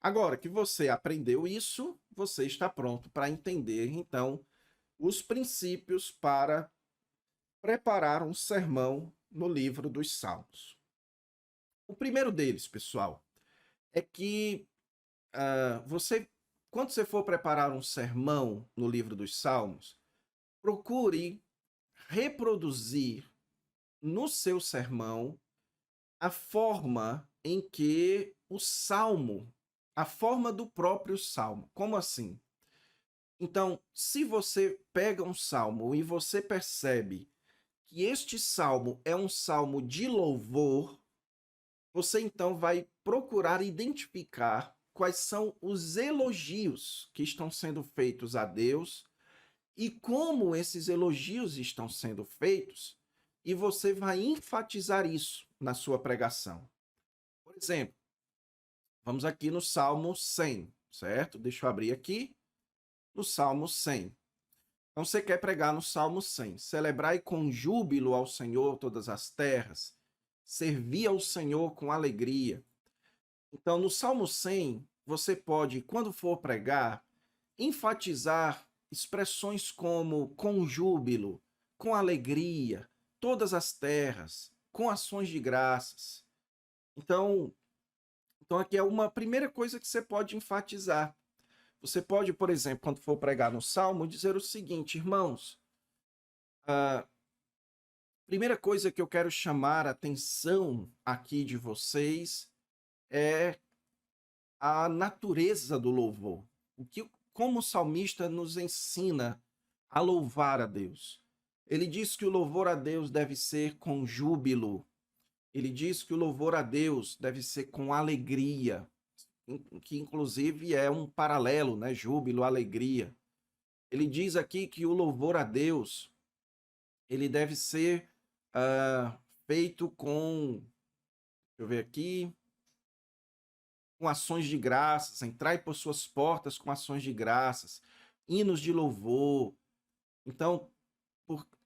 Agora que você aprendeu isso, você está pronto para entender, então, os princípios para preparar um sermão no livro dos Salmos. O primeiro deles, pessoal, é que você, quando você for preparar um sermão no livro dos Salmos, procure reproduzir no seu sermão a forma em que o salmo, a forma do próprio salmo. Como assim? Então, se você pega um salmo e você percebe que este salmo é um salmo de louvor, você então vai procurar identificar quais são os elogios que estão sendo feitos a Deus e como esses elogios estão sendo feitos, e você vai enfatizar isso na sua pregação. Por exemplo, vamos aqui no Salmo 100, certo? Deixa eu abrir aqui no Salmo 100. Então você quer pregar no Salmo 100. Celebrai com júbilo ao Senhor todas as terras. Servi ao Senhor com alegria. Então no Salmo 100, você pode, quando for pregar, enfatizar expressões como com júbilo, com alegria, todas as terras, com ações de graças. Então, então aqui é uma primeira coisa que você pode enfatizar. Você pode, por exemplo, quando for pregar no Salmo, dizer o seguinte, irmãos, a primeira coisa que eu quero chamar a atenção aqui de vocês é a natureza do louvor. Como o salmista nos ensina a louvar a Deus. Ele diz que o louvor a Deus deve ser com júbilo. Ele diz que o louvor a Deus deve ser com alegria, que inclusive é um paralelo, né? Júbilo, alegria. Ele diz aqui que o louvor a Deus, ele deve ser feito com, deixa eu ver aqui, com ações de graças, entrai por suas portas com ações de graças, hinos de louvor. Então,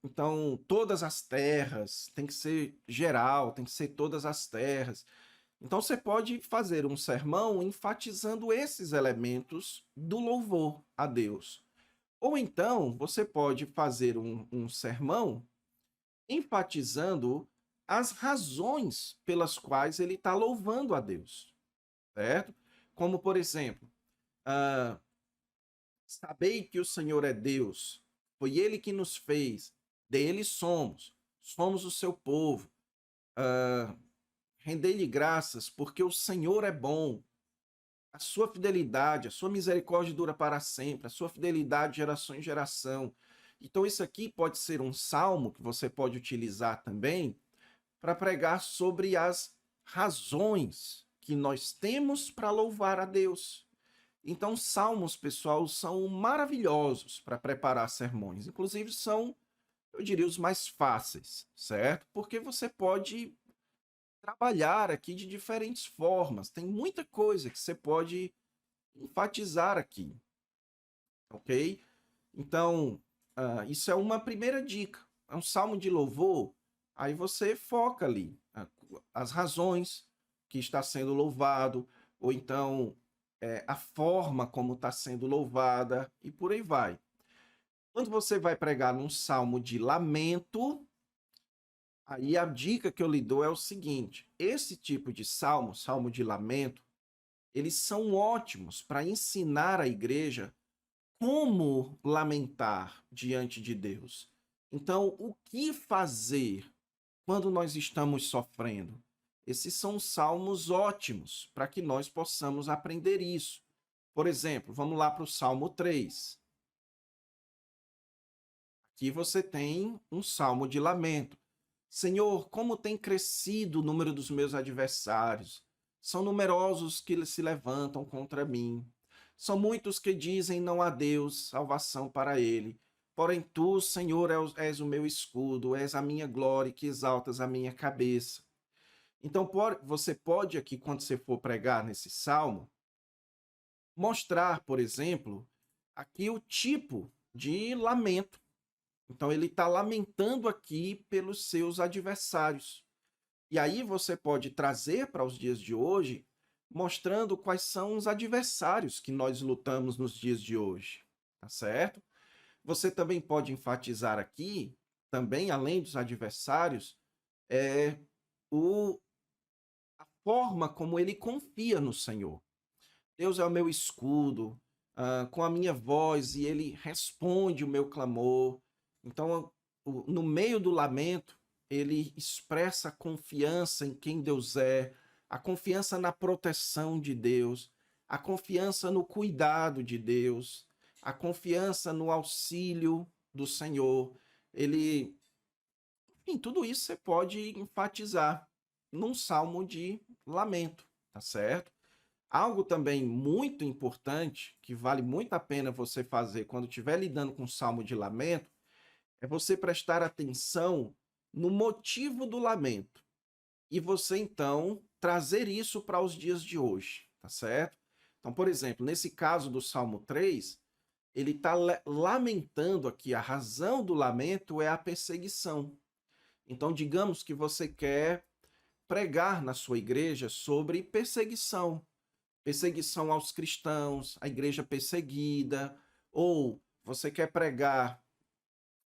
então todas as terras, tem que ser geral, tem que ser todas as terras. Então você pode fazer um sermão enfatizando esses elementos do louvor a Deus. Ou então você pode fazer um sermão enfatizando as razões pelas quais ele está louvando a Deus, certo? Como, por exemplo, ah, sabei que o Senhor é Deus, foi Ele que nos fez, dele somos, somos o seu povo. Rendei-lhe graças, porque o Senhor é bom, a sua fidelidade, a sua misericórdia dura para sempre, a sua fidelidade de geração em geração. Então, isso aqui pode ser um salmo que você pode utilizar também para pregar sobre as razões que nós temos para louvar a Deus. Então, salmos, pessoal, são maravilhosos para preparar sermões. Inclusive, são, eu diria, os mais fáceis, certo? Porque você pode trabalhar aqui de diferentes formas. Tem muita coisa que você pode enfatizar aqui, ok? Então, isso é uma primeira dica. É um salmo de louvor, aí você foca ali as razões que está sendo louvado, ou então a forma como está sendo louvada, e por aí vai. Quando você vai pregar num salmo de lamento, aí a dica que eu lhe dou é o seguinte: esse tipo de salmo, salmo de lamento, eles são ótimos para ensinar a igreja como lamentar diante de Deus. Então, o que fazer quando nós estamos sofrendo? Esses são salmos ótimos para que nós possamos aprender isso. Por exemplo, vamos lá para o Salmo 3. Aqui você tem um salmo de lamento. Senhor, como tem crescido o número dos meus adversários. São numerosos que se levantam contra mim. São muitos que dizem não há Deus, salvação para ele. Porém tu, Senhor, és o meu escudo, és a minha glória que exaltas a minha cabeça. Então você pode aqui, quando você for pregar nesse salmo, mostrar, por exemplo, aqui o tipo de lamento. Então ele está lamentando aqui pelos seus adversários. E aí você pode trazer para os dias de hoje mostrando quais são os adversários que nós lutamos nos dias de hoje, tá certo? Você também pode enfatizar aqui, também além dos adversários, é o a forma como ele confia no Senhor. Deus é o meu escudo, com a minha voz, e ele responde o meu clamor. Então, no meio do lamento, ele expressa a confiança em quem Deus é, a confiança na proteção de Deus, a confiança no cuidado de Deus, a confiança no auxílio do Senhor. Ele, enfim, tudo isso você pode enfatizar num salmo de lamento, tá certo? Algo também muito importante, que vale muito a pena você fazer quando estiver lidando com salmo de lamento, é você prestar atenção no motivo do lamento. E você, então, trazer isso para os dias de hoje, tá certo? Então, por exemplo, nesse caso do Salmo 3, ele está lamentando aqui, a razão do lamento é a perseguição. Então, digamos que você quer pregar na sua igreja sobre perseguição, perseguição aos cristãos, a igreja perseguida, ou você quer pregar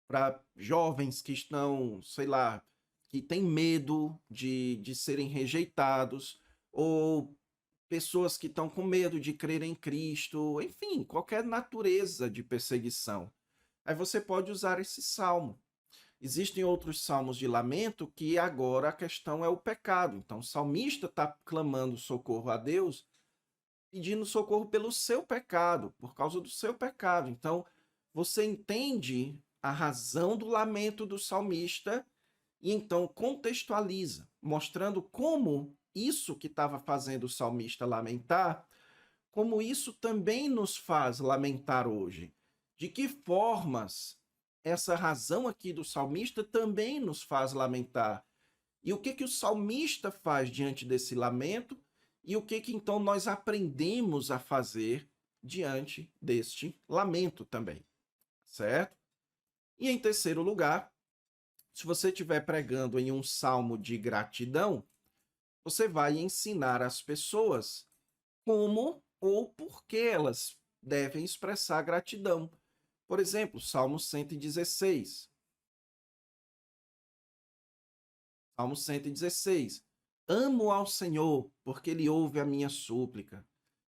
para jovens que estão, sei lá, que têm medo de serem rejeitados, ou pessoas que estão com medo de crer em Cristo, enfim, qualquer natureza de perseguição. Aí você pode usar esse salmo. Existem outros salmos de lamento que agora a questão é o pecado. Então, o salmista está clamando socorro a Deus, pedindo socorro pelo seu pecado, por causa do seu pecado. Então, você entende a razão do lamento do salmista e então contextualiza, mostrando como isso que estava fazendo o salmista lamentar, como isso também nos faz lamentar hoje. De que formas essa razão aqui do salmista também nos faz lamentar? E o que que o salmista faz diante desse lamento? E o que que então nós aprendemos a fazer diante deste lamento também, certo? E em terceiro lugar, se você estiver pregando em um salmo de gratidão, você vai ensinar as pessoas como ou por que elas devem expressar gratidão. Por exemplo, Salmo 116. Salmo 116. Amo ao Senhor, porque ele ouve a minha súplica,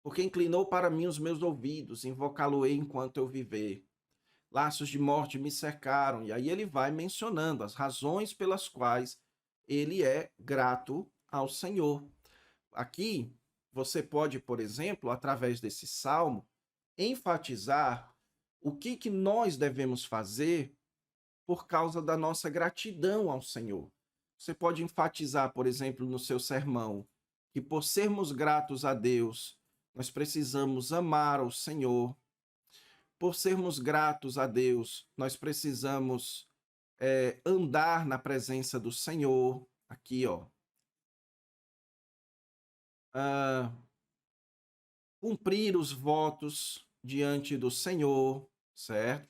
porque inclinou para mim os meus ouvidos, invocá-lo-ei enquanto eu viver. Laços de morte me cercaram, e aí ele vai mencionando as razões pelas quais ele é grato ao Senhor. Aqui, você pode, por exemplo, através desse salmo, enfatizar o que, que nós devemos fazer por causa da nossa gratidão ao Senhor. Você pode enfatizar, por exemplo, no seu sermão, que por sermos gratos a Deus, nós precisamos amar o Senhor. Por sermos gratos a Deus, nós precisamos andar na presença do Senhor. Aqui, ó. Ah, cumprir os votos diante do Senhor, certo?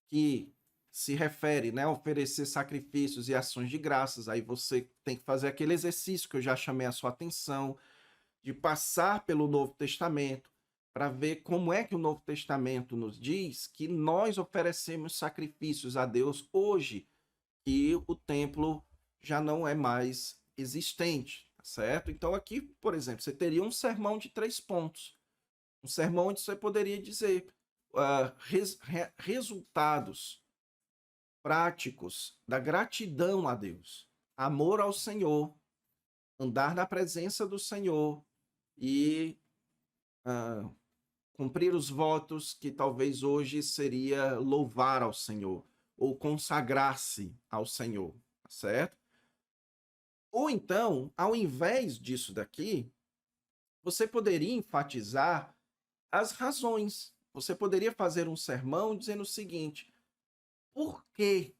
Que se refere, né, a oferecer sacrifícios e ações de graças. Aí você tem que fazer aquele exercício que eu já chamei a sua atenção, de passar pelo Novo Testamento, para ver como é que o Novo Testamento nos diz que nós oferecemos sacrifícios a Deus hoje, que o templo já não é mais existente, tá certo? Então aqui, por exemplo, você teria um sermão de 3 pontos. Um sermão onde você poderia dizer resultados práticos da gratidão a Deus, amor ao Senhor, andar na presença do Senhor e ah, cumprir os votos que talvez hoje seria louvar ao Senhor ou consagrar-se ao Senhor, tá certo? Ou então, ao invés disso daqui, você poderia enfatizar as razões. Você poderia fazer um sermão dizendo o seguinte: por quê?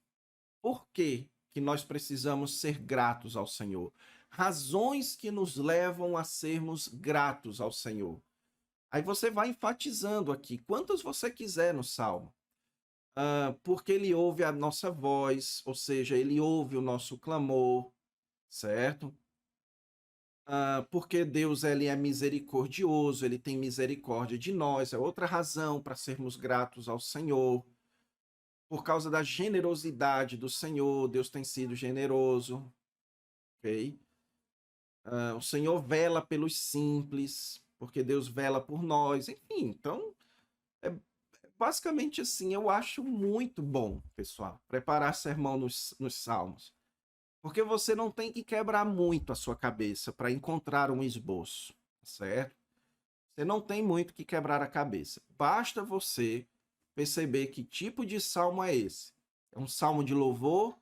Por quê que nós precisamos ser gratos ao Senhor? Razões que nos levam a sermos gratos ao Senhor. Aí você vai enfatizando aqui, quantas você quiser no Salmo. Porque ele ouve a nossa voz, ou seja, ele ouve o nosso clamor, certo? Porque Deus ele é misericordioso, ele tem misericórdia de nós, é outra razão para sermos gratos ao Senhor. Por causa da generosidade do Senhor, Deus tem sido generoso, ok? O Senhor vela pelos simples, porque Deus vela por nós, enfim. Então, é basicamente assim, eu acho muito bom, pessoal, preparar sermão nos Salmos. Porque você não tem que quebrar muito a sua cabeça para encontrar um esboço, certo? Você não tem muito que quebrar a cabeça. Basta você perceber que tipo de salmo é esse. É um salmo de louvor?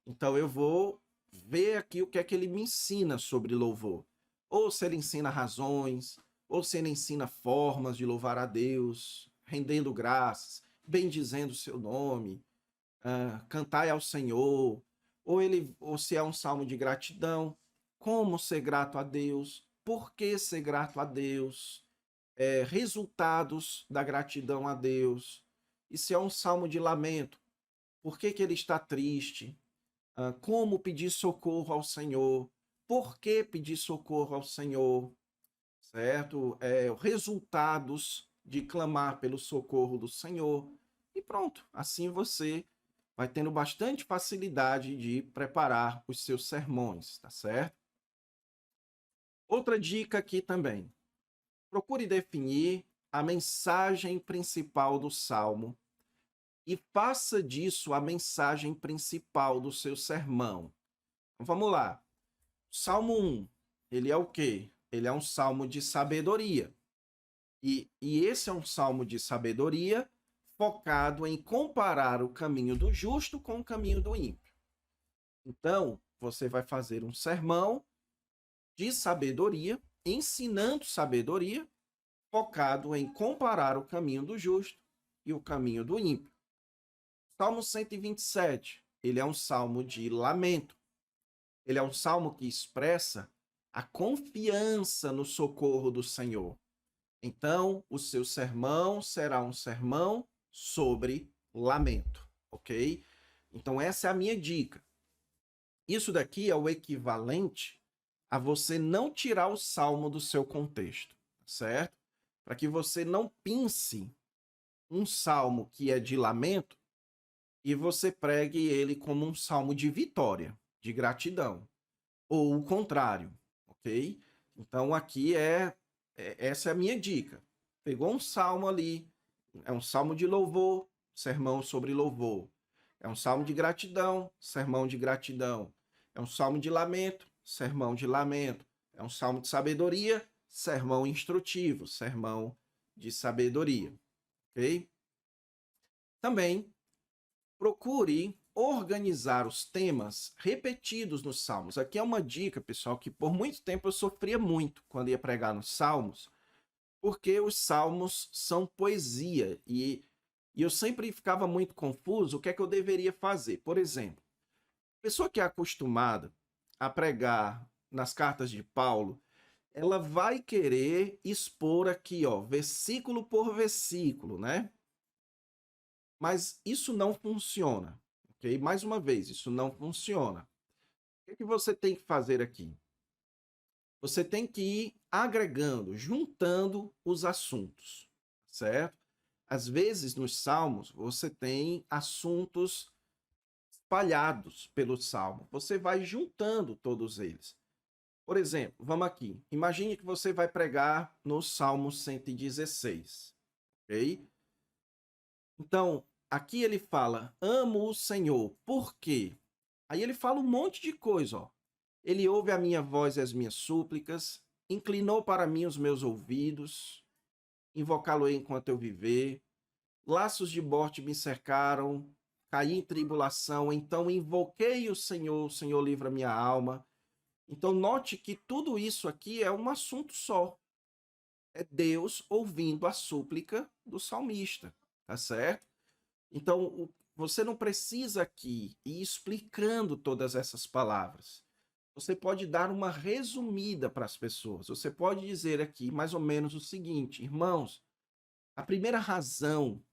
Então eu vou ver aqui o que é que ele me ensina sobre louvor. Ou se ele ensina razões, ou se ele ensina formas de louvar a Deus, rendendo graças, bendizendo o seu nome, cantai ao Senhor, ou se é um salmo de gratidão, como ser grato a Deus, por que ser grato a Deus, resultados da gratidão a Deus, e se é um salmo de lamento, por que que ele está triste, como pedir socorro ao Senhor, por que pedir socorro ao Senhor, certo? Resultados de clamar pelo socorro do Senhor, e pronto, assim você vai tendo bastante facilidade de preparar os seus sermões, tá certo? Outra dica aqui também. Procure definir a mensagem principal do salmo e faça disso a mensagem principal do seu sermão. Então, vamos lá. Salmo 1, ele é o quê? Ele é um salmo de sabedoria. E esse é um salmo de sabedoria focado em comparar o caminho do justo com o caminho do ímpio. Então, você vai fazer um sermão de sabedoria, ensinando sabedoria, focado em comparar o caminho do justo e o caminho do ímpio. Salmo 127, ele é um salmo de lamento. Ele é um salmo que expressa a confiança no socorro do Senhor. Então, o seu sermão será um sermão sobre lamento, ok? Então, essa é a minha dica. Isso daqui é o equivalente a você não tirar o salmo do seu contexto, certo? Para que você não pince um salmo que é de lamento e você pregue ele como um salmo de vitória, de gratidão, ou o contrário, ok? Então aqui essa é a minha dica. Pegou um salmo ali, é um salmo de louvor, sermão sobre louvor. É um salmo de gratidão, sermão de gratidão. É um salmo de lamento, sermão de lamento. É um salmo de sabedoria, sermão instrutivo, sermão de sabedoria, ok? Também procure organizar os temas repetidos nos salmos. Aqui é uma dica, pessoal, que por muito tempo eu sofria muito quando ia pregar nos salmos, porque os salmos são poesia e eu sempre ficava muito confuso o que é que eu deveria fazer. Por exemplo, a pessoa que é acostumada a pregar nas cartas de Paulo, ela vai querer expor aqui, ó, versículo por versículo, né? Mas isso não funciona, ok? Mais uma vez, isso não funciona. O que você tem que fazer aqui? Você tem que ir agregando, juntando os assuntos, certo? Às vezes, nos salmos, você tem assuntos espalhados pelo salmo. Você vai juntando todos eles. Por exemplo, vamos aqui. Imagine que você vai pregar no Salmo 116, ok? Então, aqui ele fala, amo o Senhor. Por quê? Aí ele fala um monte de coisa, ó. Ele ouve a minha voz e as minhas súplicas, inclinou para mim os meus ouvidos, invocá-lo-ei enquanto eu viver. Laços de morte me cercaram, caí em tribulação, então invoquei o Senhor livra minha alma. Então note que tudo isso aqui é um assunto só. É Deus ouvindo a súplica do salmista, tá certo? Então você não precisa aqui ir explicando todas essas palavras. Você pode dar uma resumida para as pessoas. Você pode dizer aqui mais ou menos o seguinte, irmãos, a primeira razão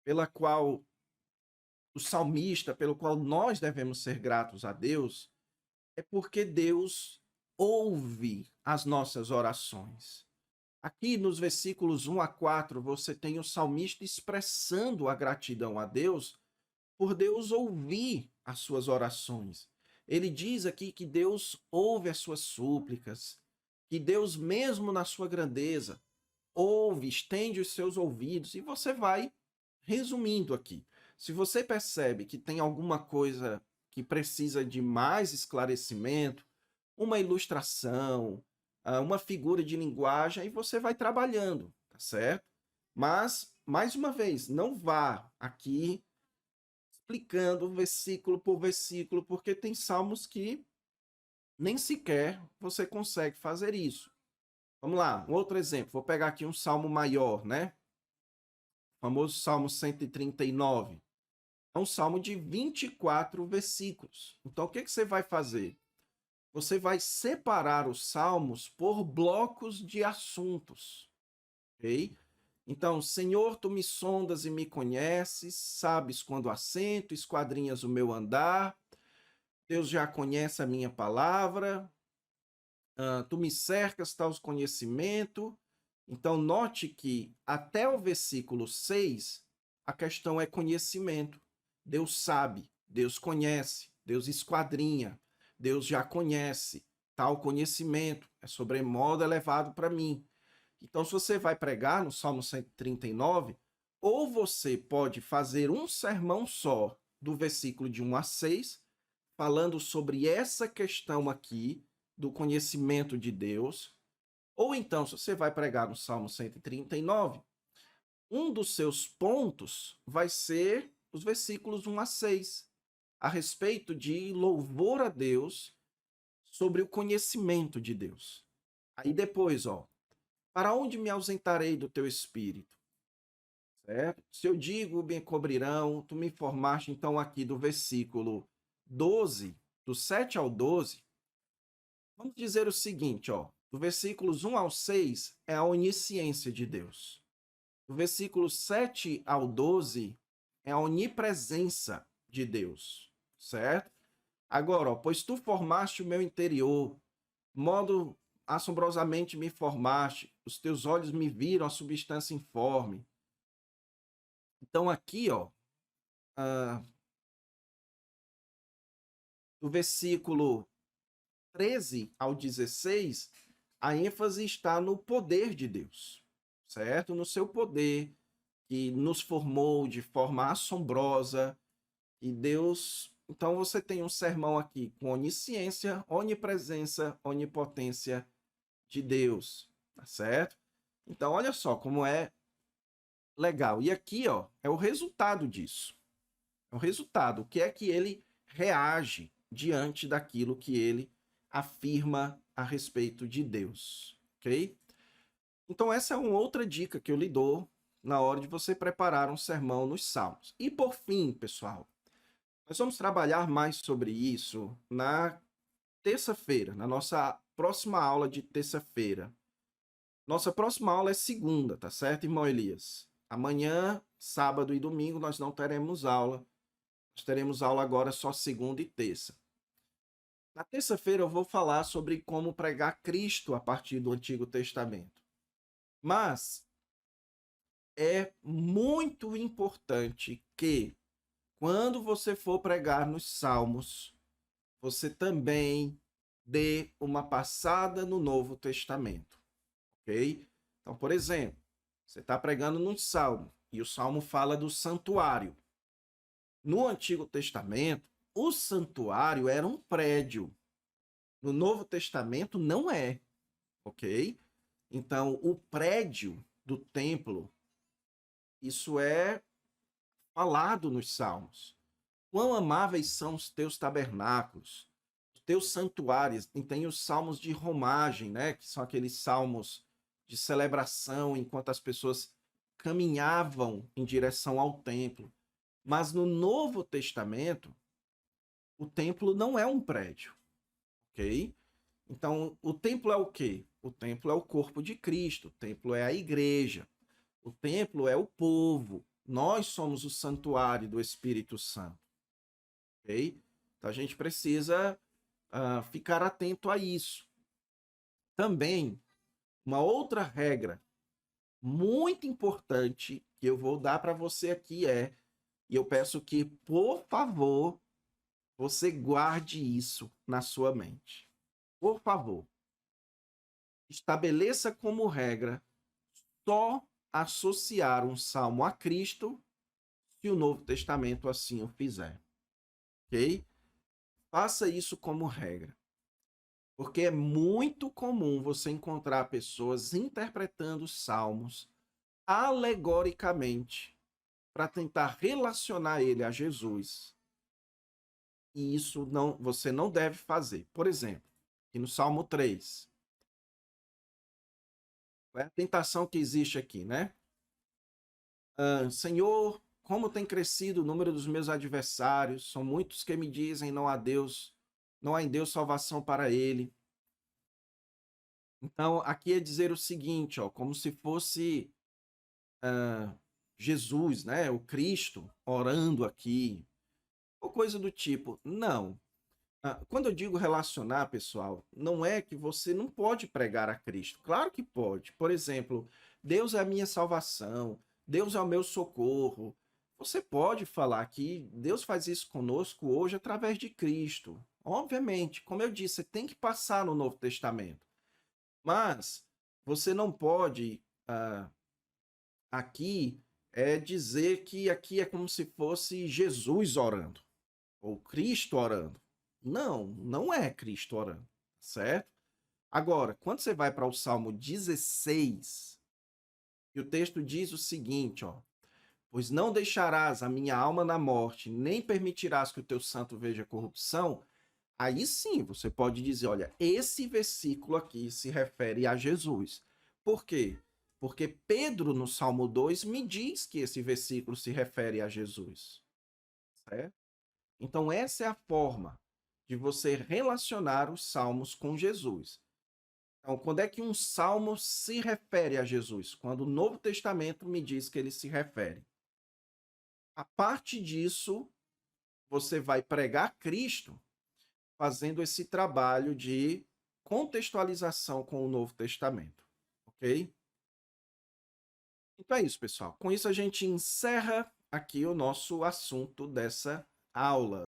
pela qual o salmista, pelo qual nós devemos ser gratos a Deus, é porque Deus ouve as nossas orações. Aqui nos versículos 1 a 4, você tem o salmista expressando a gratidão a Deus por Deus ouvir as suas orações. Ele diz aqui que Deus ouve as suas súplicas, que Deus, mesmo na sua grandeza, ouve, estende os seus ouvidos, e você vai resumindo aqui. Se você percebe que tem alguma coisa que precisa de mais esclarecimento, uma ilustração, uma figura de linguagem, aí você vai trabalhando, tá certo? Mas, mais uma vez, não vá aqui explicando versículo por versículo, porque tem salmos que nem sequer você consegue fazer isso. Vamos lá, um outro exemplo. Vou pegar aqui um salmo maior, né? O famoso Salmo 139. É um salmo de 24 versículos. Então, o que você vai fazer? Você vai separar os salmos por blocos de assuntos, ok? Então, Senhor, tu me sondas e me conheces, sabes quando assento, esquadrinhas o meu andar, Deus já conhece a minha palavra, tu me cercas, tal conhecimento. Então, note que até o versículo 6, a questão é conhecimento. Deus sabe, Deus conhece, Deus esquadrinha, Deus já conhece. Tal conhecimento é sobremodo elevado para mim. Então, se você vai pregar no Salmo 139, ou você pode fazer um sermão só, do versículo de 1 a 6, falando sobre essa questão aqui, do conhecimento de Deus, ou então, se você vai pregar no Salmo 139, um dos seus pontos vai ser os versículos 1 a 6, a respeito de louvor a Deus sobre o conhecimento de Deus. Aí depois, para onde me ausentarei do teu espírito? Certo? Se eu digo, me cobrirão, tu me informaste, então aqui do versículo 12, do 7 ao 12, vamos dizer o seguinte, do versículos 1 ao 6 é a onisciência de Deus. Do versículo 7 ao 12 é a onipresença de Deus, certo? Agora, pois tu formaste o meu interior, modo assombrosamente me formaste, os teus olhos me viram a substância informe. Então aqui, do versículo 13 ao 16, a ênfase está no poder de Deus, certo? No seu poder, que nos formou de forma assombrosa, e Deus... Então você tem um sermão aqui com onisciência, onipresença, onipotência de Deus, tá certo? Então olha só como é legal. E aqui, é o resultado disso. É o resultado. O que é que ele reage diante daquilo que ele afirma a respeito de Deus, ok? Então essa é uma outra dica que eu lhe dou na hora de você preparar um sermão nos Salmos. E por fim, pessoal, nós vamos trabalhar mais sobre isso na terça-feira, na nossa próxima aula de terça-feira. Nossa próxima aula é segunda, tá certo, irmão Elias? Amanhã, sábado e domingo nós não teremos aula. Nós teremos aula agora só segunda e terça. Na terça-feira eu vou falar sobre como pregar Cristo a partir do Antigo Testamento. Mas é muito importante que, quando você for pregar nos Salmos, você também dê uma passada no Novo Testamento, ok? Então, por exemplo, você está pregando num Salmo, e o Salmo fala do santuário. No Antigo Testamento, o santuário era um prédio. No Novo Testamento, não é, ok? Então, o prédio do templo, isso é falado nos Salmos. Quão amáveis são os teus tabernáculos, os teus santuários. E tem os salmos de romagem, né? Que são aqueles salmos de celebração enquanto as pessoas caminhavam em direção ao templo. Mas no Novo Testamento, o templo não é um prédio, ok? Então, o templo é o quê? O templo é o corpo de Cristo, o templo é a igreja, o templo é o povo. Nós somos o santuário do Espírito Santo, ok? Então, a gente precisa ficar atento a isso. Também, uma outra regra muito importante que eu vou dar para você aqui e eu peço que, por favor, você guarde isso na sua mente. Por favor, estabeleça como regra só associar um salmo a Cristo se o Novo Testamento assim o fizer, ok? Faça isso como regra, porque é muito comum você encontrar pessoas interpretando salmos alegoricamente para tentar relacionar ele a Jesus. E isso não, você não deve fazer. Por exemplo, aqui no Salmo 3, é a tentação que existe aqui, né? Senhor, como tem crescido o número dos meus adversários, são muitos que me dizem não há Deus, não há em Deus salvação para ele. Então, aqui é dizer o seguinte, ó, como se fosse Jesus, né, o Cristo, orando aqui, ou coisa do tipo. Não. Quando eu digo relacionar, pessoal, não é que você não pode pregar a Cristo. Claro que pode. Por exemplo, Deus é a minha salvação, Deus é o meu socorro. Você pode falar que Deus faz isso conosco hoje através de Cristo. Obviamente, como eu disse, você tem que passar no Novo Testamento. Mas você não pode aqui dizer que aqui é como se fosse Jesus orando, ou Cristo orando. Não, não é Cristo orando, certo? Agora, quando você vai para o Salmo 16, e o texto diz o seguinte, ó: pois não deixarás a minha alma na morte, nem permitirás que o teu santo veja corrupção. Aí sim, você pode dizer, olha, esse versículo aqui se refere a Jesus. Por quê? Porque Pedro, no Salmo 2, me diz que esse versículo se refere a Jesus, certo? Então, essa é a forma de você relacionar os salmos com Jesus. Então, quando é que um salmo se refere a Jesus? Quando o Novo Testamento me diz que ele se refere. A parte disso, você vai pregar Cristo fazendo esse trabalho de contextualização com o Novo Testamento, ok? Então é isso, pessoal. Com isso, a gente encerra aqui o nosso assunto dessa aula.